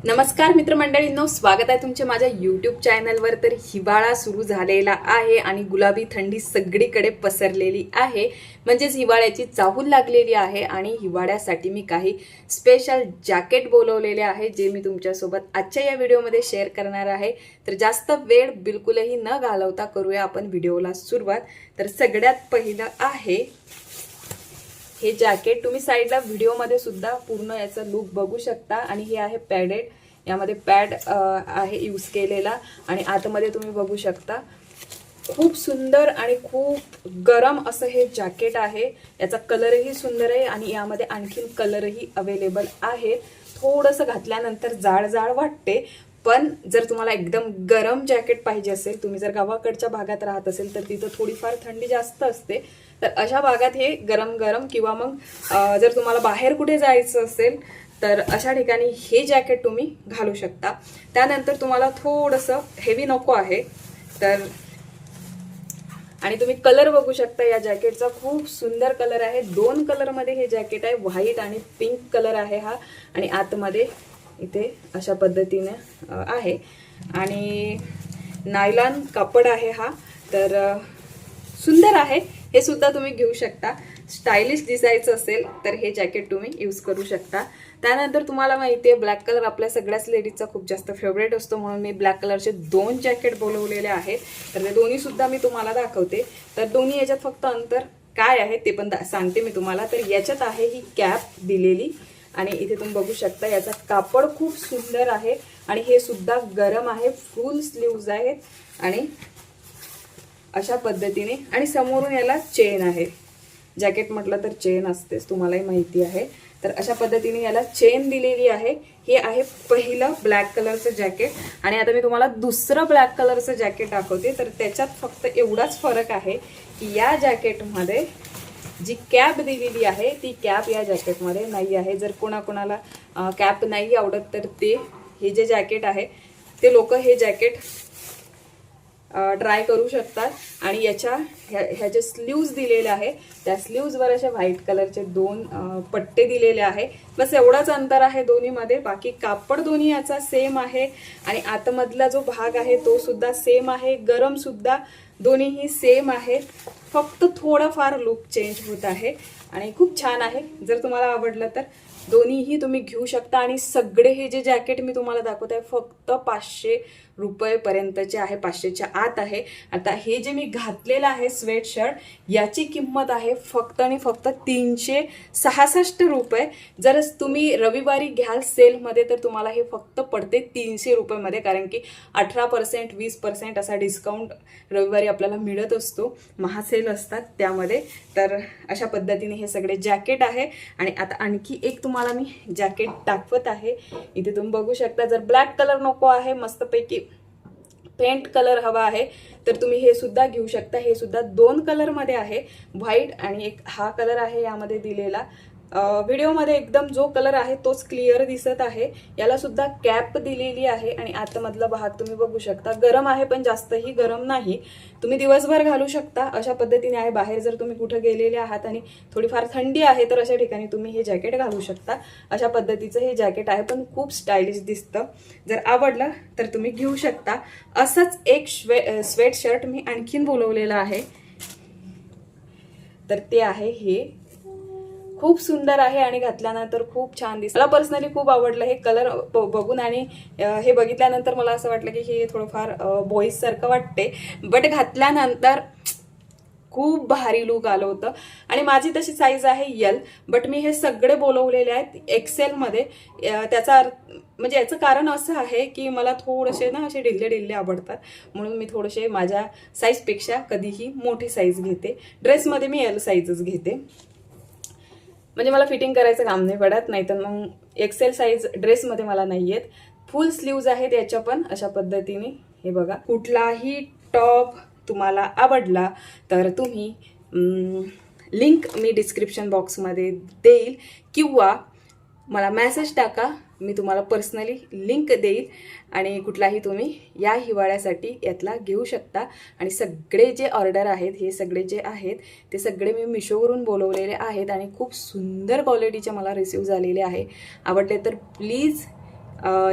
नमस्कार मित्रमंडळींनो, स्वागत आहे तुमचे माझ्या यूट्यूब चॅनलवर। तर हिवाळा सुरू झालेला आहे आणि गुलाबी थंडी सगळीकडे पसरलेली आहे, म्हणजेच हिवाळ्याची चाहूल लागलेली आहे। आणि हिवाळ्यासाठी मी काही स्पेशल जॅकेट बोलवलेले आहे, जे मी तुमच्यासोबत आजच्या या व्हिडिओमध्ये शेअर करणार आहे। तर जास्त वेळ बिलकुलही न घालवता करूया आपण व्हिडिओला सुरुवात। तर सगळ्यात पहिलं आहे हे जॅकेट। तुम्ही साइडला व्हिडिओमध्ये सुद्धा पूर्ण याचा लुक बघू शकता। आणि हे आहे पॅडेड, यामध्ये पॅड आहे यूज केलेला। आणि आतमध्ये तुम्ही बघू शकता खूप सुंदर आणि खूप गरम असं हे जॅकेट आहे। याचा कलरही सुंदर आहे आणि यामध्ये आणखीन कलरही अवेलेबल आहे। थोडंसं घातल्यानंतर जाड जाड वाटते, पण जर तुम्हाला एकदम गरम जॅकेट पाहिजे असेल, तुम्ही जर गावाकडच्या भागात राहत असेल तर तिथं थोडीफार थंडी जास्त असते, तर अशा भागात हे गरम गरम किंवा मग जर तुम्हाला बाहेर कुठे जायचं असेल तर अशा ठिकाणी हे जॅकेट तुम्ही घालू शकता। त्यानंतर तुम्हाला थोडंसं हेवी नको आहे तर, आणि तुम्ही कलर बघू शकता या जॅकेटचा, खूप सुंदर कलर आहे। दोन कलरमध्ये हे जॅकेट आहे, व्हाईट आणि पिंक कलर आहे हा। आणि आतमध्ये इथे अशा पद्धतीने आहे आणि नायलॉन कापड आहे हा। तर सुंदर आहे, हे सुद्धा तुम्ही घेऊ शकता। स्टायलिश दिसायचं असेल तर हे जॅकेट तुम्ही यूज करू शकता। त्यानंतर तुम्हाला माहिती आहे ब्लॅक कलर आपल्या सगळ्याच लेडीजचा खूप जास्त फेवरेट असतो, म्हणून मी ब्लॅक कलरचे दोन जॅकेट बोलवलेले आहेत। तर ते दोन्ही सुद्धा मी तुम्हाला दाखवते। तर दोन्ही याच्यात फक्त अंतर काय आहे ते पण सांगते मी तुम्हाला। तर याच्यात आहे ही कॅप दिलेली आणि इथे तुम्ही बघू शकता याचा कापड खूप सुंदर आहे आणि हे सुद्धा गरम आहे, फुल स्लीव्ज आहेत आणि अशा पद्धतीने। आणि समोरून याला चेन आहे, जॅकेट म्हटलं तर चेन असतेच, तुम्हालाही माहिती आहे। तर अशा पद्धतीने याला चेन दिलेली आहे। हे आहे पहिलं ब्लॅक कलरचं जॅकेट। आणि आता मी तुम्हाला दुसरं ब्लॅक कलरचं जॅकेट दाखवते। तर त्याच्यात फक्त एवढाच फरक आहे की या जॅकेटमध्ये जी कॅप दिलेली आहे ती कॅप या जॅकेटमध्ये नाही आहे। जर कोणाकोणाला कॅप नाही आवडत तर ते हे जे जॅकेट आहे ते लोक हे जॅकेट ट्राय करू शकतात। आणि ह्या जे स्लीव्ज दिलेले आहे त्या स्लीव्जवर असे व्हाईट कलरचे दोन पट्टे दिलेले आहे। बस एवढाच अंतर आहे दोन्हीमध्ये, बाकी कापड दोन्ही याचा सेम आहे आणि आतमधला जो भाग आहे तो सुद्धा सेम आहे। गरम सुद्धा दोन्हीही सेम आहे, फक्त थोडंफार लुक चेंज होत आहे आणि खूप छान आहे। जर तुम्हाला आवडलं तर दोन्हीही तुम्ही घेऊ शकता। आणि सगळे हे जे जॅकेट मी तुम्हाला दाखवत आहे फक्त 500 रुपये पर्यंतचे आहे, 500च्या आत आहे। आता हे जे मी घातलेलं आहे स्वेट शर्ट, याची किंमत आहे फक्त आणि फक्त 366 रुपये। जर तुम्ही रविवारी घ्याल सेलमध्ये तर तुम्हाला हे फक्त पडते 300 रुपयेमध्ये, कारण की 18% 20% असा डिस्काउंट रविवारी आपल्याला मिळत असतो, महासेल असतात त्यामध्ये। तर अशा पद्धतीने हे सगळे जॅकेट आहे। आणि आता आणखी एक तुम्हाला मी जॅकेट दाखवत आहे, इथे तुम्ही बघू शकता। जर ब्लॅक कलर नको आहे, मस्तपैकी पेंट कलर हवा आहे तर तुम्ही हे सुद्धा घेऊ शकता। हे सुद्धा दोन कलरमध्ये आहे, व्हाईट आणि एक हा कलर आहे यामध्ये दिलेला। व्हिडिओमध्ये एकदम जो कलर आहे तोच क्लिअर दिसत आहे। याला सुद्धा कॅप दिलेली आहे आणि आतमधला भाग तुम्ही बघू शकता, गरम आहे पण जास्तही गरम नाही, तुम्ही दिवसभर घालू शकता अशा पद्धतीने आहे। बाहेर जर तुम्ही कुठे गेलेले आहात आणि थोडीफार थंडी आहे तर अशा ठिकाणी तुम्ही हे जॅकेट घालू शकता। अशा पद्धतीचं हे जॅकेट आहे, पण खूप स्टायलिश दिसतं। जर आवडलं तर तुम्ही घेऊ शकता। असंच एक स्वेट शर्ट मी आणखीन बोलवलेलं आहे, तर ते आहे हे, खूप सुंदर आहे आणि घातल्यानंतर खूप छान दिसतं। मला पर्सनली खूप आवडलं हे कलर बघून आणि हे बघितल्यानंतर मला असं वाटलं की हे थोडंफार बॉईज सारखं वाटते, बट घातल्यानंतर खूप भारी लुक आलं होतं। आणि माझी तशी साईज आहे एल, बट मी हे सगळे बोलवलेले आहेत एक्सेल मध्ये। त्याचा म्हणजे याचं कारण असं आहे की मला थोडेसे ना असे ढिल्ले ढिल्ले आवडतात, म्हणून मी थोडेसे माझ्या साईजपेक्षा कधीही मोठी साईज घेते। ड्रेसमध्ये मी एल साईजच घेते, म्हणजे मला फिटिंग करायचं काम नाही पडत, नाही तर मग एक्सेल साईज ड्रेसमध्ये मला नाही येत। फुल स्लीव्ज आहेत याच्या पण अशा पद्धतीने, हे बघा। कुठलाही टॉप तुम्हाला आवडला तर तुम्ही लिंक मी डिस्क्रिप्शन बॉक्समध्ये देईल किंवा मला मेसेज टाका, मी तुम्हाला पर्सनली लिंक देईल आणि कुठलाही तुम्ही या हिवाळ्यासाठी यातला घेऊ शकता। आणि सगळे जे ऑर्डर आहेत, हे सगळे जे आहेत ते सगळे मी मिशोवरून बोलवलेले आहेत आणि खूप सुंदर क्वालिटीचे मला रिसीव झालेले आहे। आवडले तर प्लीज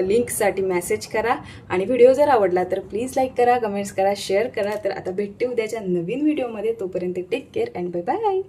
लिंकसाठी मेसेज करा. आणि व्हिडिओ जर आवडला तर प्लीज लाईक करा, कमेंट्स करा, शेअर करा. तर आता भेटते उद्याच्या नवीन व्हिडिओमध्ये. तोपर्यंत take care and bye bye.